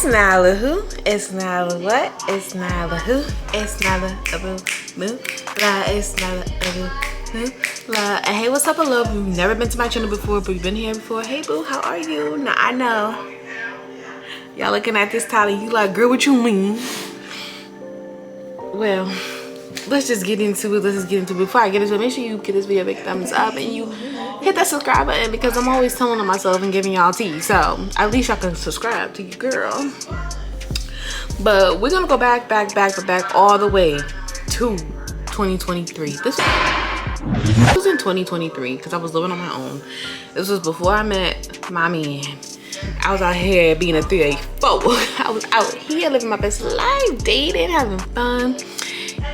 not a who, it's not a what, it's not a who, it's not a boo, boo, la, it's not a boo, boo, la. And hey, what's up, hello? If you've never been to my channel before, but you've been here before, hey boo, how are you? Now I know y'all looking at this title, you like, girl, what you mean? Well, let's just get into it. Before I get into it, make sure you give this video a big thumbs up and you hit that subscribe button, because I'm always telling on myself and giving y'all tea, so at least y'all can subscribe to your girl. But we're gonna go back all the way to 2023. This was in 2023 because I was living on my own. This was before I met my man. I was out here being a 384. I was out here living my best life, dating, having fun.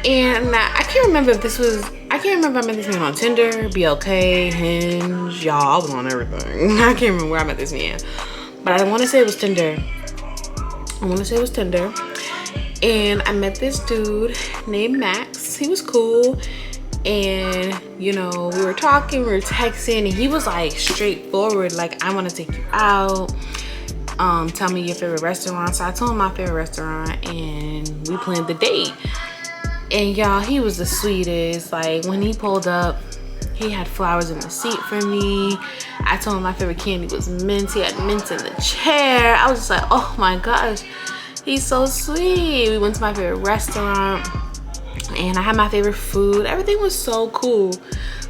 And I can't remember if this was, I can't remember if I met this man on Tinder, BLK, Hinge, y'all, I was on everything. I can't remember where I met this man. But I want to say it was Tinder. And I met this dude named Max. He was cool. And, you know, we were talking, we were texting, and he was like straightforward, like, I want to take you out. Tell me your favorite restaurant. So I told him my favorite restaurant and we planned the date. And y'all, he was the sweetest. Like, when he pulled up, he had flowers in the seat for me. I told him my favorite candy was mint. He had mint in the chair. I was just like, oh my gosh, he's so sweet. We went to my favorite restaurant and I had my favorite food. Everything was so cool,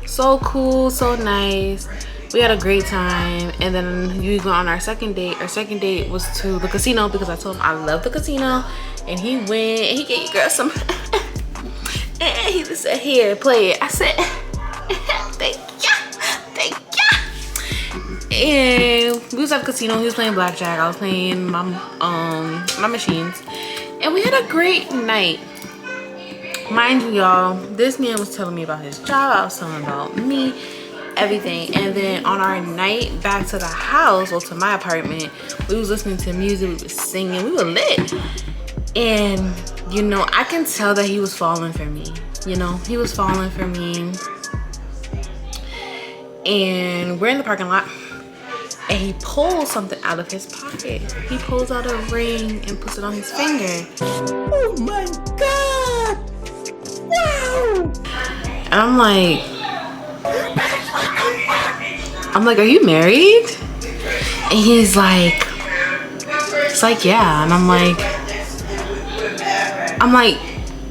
so nice. We had a great time. And then we go on our second date. Our second date was to the casino, because I told him I love the casino. And he went and he gave your girl some and he just said, here, play it. I said, thank ya. And we was at the casino. He was playing blackjack. I was playing my machines. And we had a great night. Mind you, y'all, this man was telling me about his job. I was telling him about me, everything. And then on our night back to the house, or to my apartment, we was listening to music, we was singing, we were lit. And, you know, I can tell that he was falling for me. You know, he was falling for me. And we're in the parking lot. And he pulls something out of his pocket. He pulls out a ring and puts it on his finger. Oh my God! Wow! And I'm like, are you married? And he's like, yeah. And I'm like,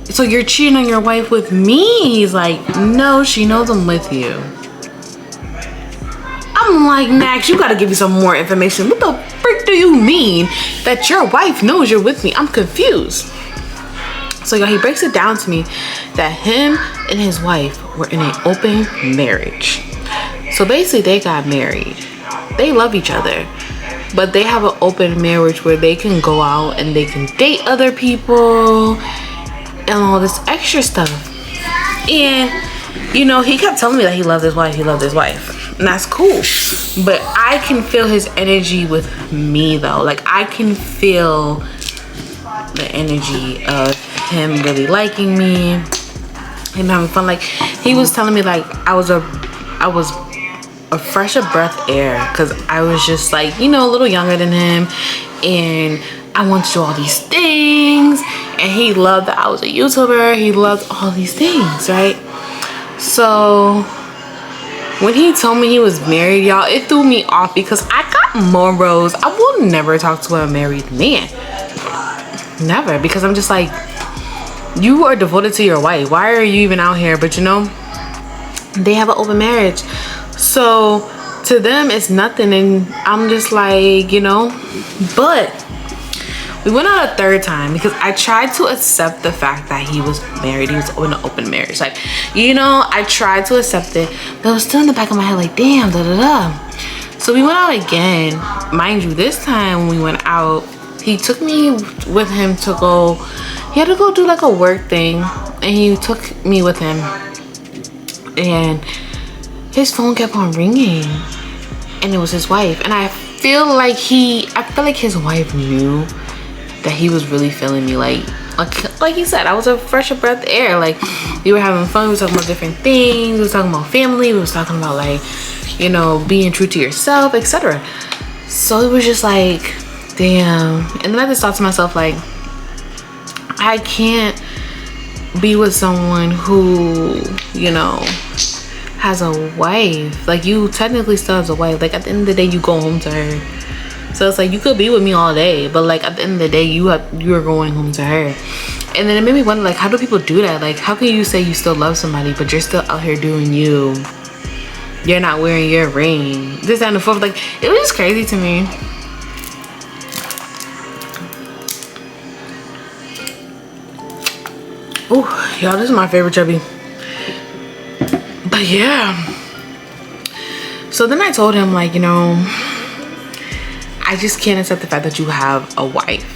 so you're cheating on your wife with me? He's like, no, she knows I'm with you. I'm like, Max, you gotta give me some more information. What the frick do you mean that your wife knows you're with me? I'm confused. So y'all, he breaks it down to me that him and his wife were in an open marriage. So basically they got married. They love each other, but they have an open marriage where they can go out and they can date other people and all this extra stuff. And, you know, he kept telling me that he loved his wife, and that's cool. But I can feel his energy with me though. Like, I can feel the energy of him really liking me, him having fun. Like, he was telling me like I was a fresh of breath air, because I was just like, you know, a little younger than him, and I wanted to do all these things. And he loved that I was a YouTuber. He loved all these things, right? So when he told me he was married, y'all, it threw me off, because I got morals. I will never talk to a married man. Never. Because I'm just like, you are devoted to your wife. Why are you even out here? But you know, they have an open marriage. So to them, it's nothing. And I'm just like, you know, but we went out a third time because I tried to accept the fact that he was married. He was in an open marriage. Like, you know, I tried to accept it, but it was still in the back of my head like, damn, So we went out again. Mind you, this time when we went out, he took me with him to go, he had to go do like a work thing, and he took me with him. And his phone kept on ringing, and it was his wife. And I feel like his wife knew that he was really feeling me. Like he said, I was a fresh breath of air. Like, we were having fun. We were talking about different things. We were talking about family. We was talking about, like, you know, being true to yourself, etc. So it was just like, damn. And then I just thought to myself, like, I can't be with someone who, you know, has a wife. Like, you technically still has a wife. Like, at the end of the day, you go home to her. So it's like, you could be with me all day, but like at the end of the day, you're going home to her. And then it made me wonder, like, how do people do that? Like, how can you say you still love somebody, but you're still out here doing you? You're not wearing your ring. This and the fourth. Like, it was just crazy to me. Oh, y'all, this is my favorite chubby. But yeah. So then I told him, like, you know, I just can't accept the fact that you have a wife.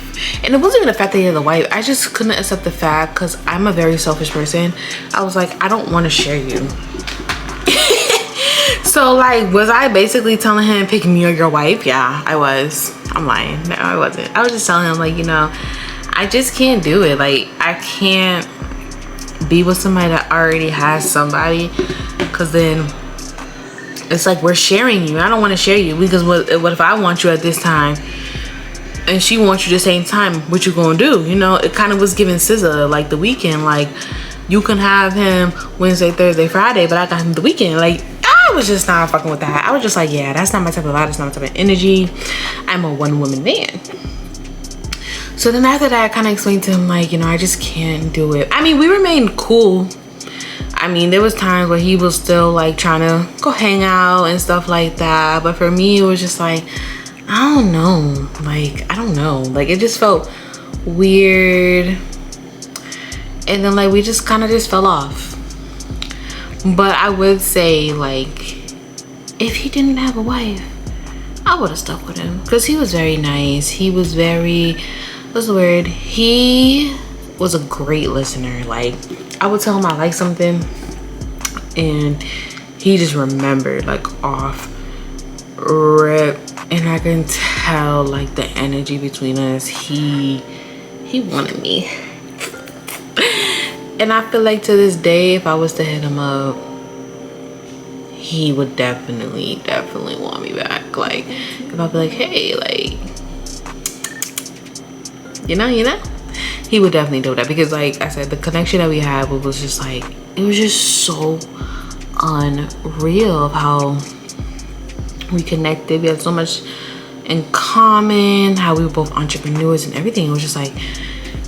And it wasn't even the fact that he had a wife. I just couldn't accept the fact, because I'm a very selfish person. I was like, I don't want to share you. So like, was I basically telling him, pick me or your wife? Yeah, I was. I'm lying. No, I wasn't. I was just telling him, like, you know, I just can't do it. Like, I can't be with somebody that already has somebody, because then it's like we're sharing you. I don't want to share you, because what if I want you at this time and she wants you the same time? What you gonna do? You know, it kind of was giving SZA like the weekend. Like, you can have him Wednesday, Thursday, Friday, but I got him the weekend. Like, I was just not fucking with that. I was just like, yeah, that's not my type of vibe. That's not my type of energy. I'm a one-woman man. So then after that, I kind of explained to him, like, you know, I just can't do it. I mean, we remained cool. I mean, there was times where he was still like trying to go hang out and stuff like that. But for me, it was just like, I don't know. Like, I don't know. Like, it just felt weird. And then like, we just kind of just fell off. But I would say, like, if he didn't have a wife, I would have stuck with him. Because he was very nice. He was very, what's the word? He was a great listener. Like, I would tell him I like something and he just remembered, like, off rip. And I can tell, like, the energy between us. He wanted me. And I feel like to this day, if I was to hit him up, he would definitely want me back. Like, if I'd be like, hey, like, you know, he would definitely do that. Because like I said, the connection that we had was just like, it was just so unreal of how we connected. We had so much in common, how we were both entrepreneurs and everything. It was just like,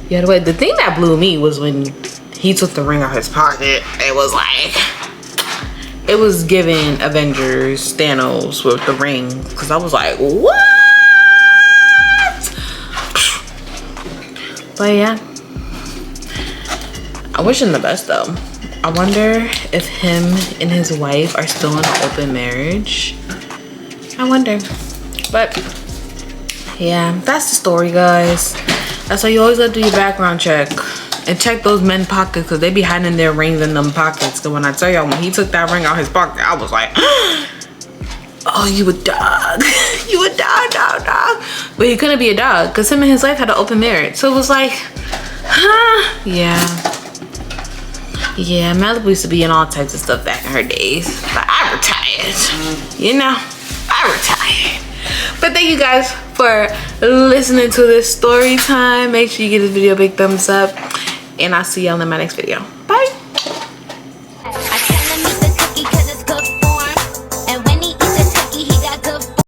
yeah, the thing that blew me was when he took the ring out his pocket. It was like, it was giving Avengers Thanos with the ring. Because I was like, what? But yeah, I wish him the best though. I wonder if him and his wife are still in an open marriage. I wonder. But yeah, that's the story, guys. That's why you always gotta do your background check and check those men pockets, because they be hiding their rings in them pockets. Because when I tell y'all, when he took that ring out his pocket, I was like, oh, you a dog. You a dog. But he couldn't be a dog because him and his wife had an open marriage. So it was like, huh? Yeah, Malibu used to be in all types of stuff back in her days. But I retired. You know, I retired. But thank you guys for listening to this story time. Make sure you give this video a big thumbs up. And I'll see y'all in my next video.